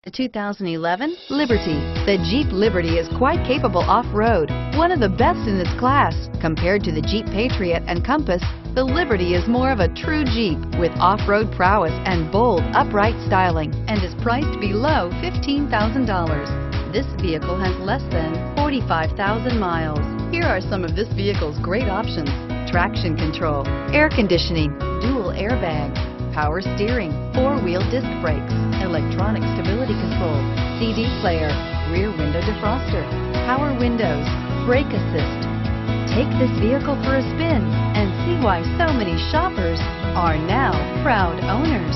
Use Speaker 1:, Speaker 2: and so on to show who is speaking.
Speaker 1: The 2011 Liberty. The Jeep Liberty is quite capable off-road, one of the best in its class. Compared to the Jeep Patriot and Compass, the Liberty is more of a true Jeep with off-road prowess and bold, upright styling, and is priced below $15,000. This vehicle has less than 45,000 miles. Here are some of this vehicle's great options: traction control, air conditioning, dual airbags, power steering, four-wheel disc brakes, electronic stability control, CD player, rear window defroster, power windows, brake assist. Take this vehicle for a spin and see why so many shoppers are now proud owners.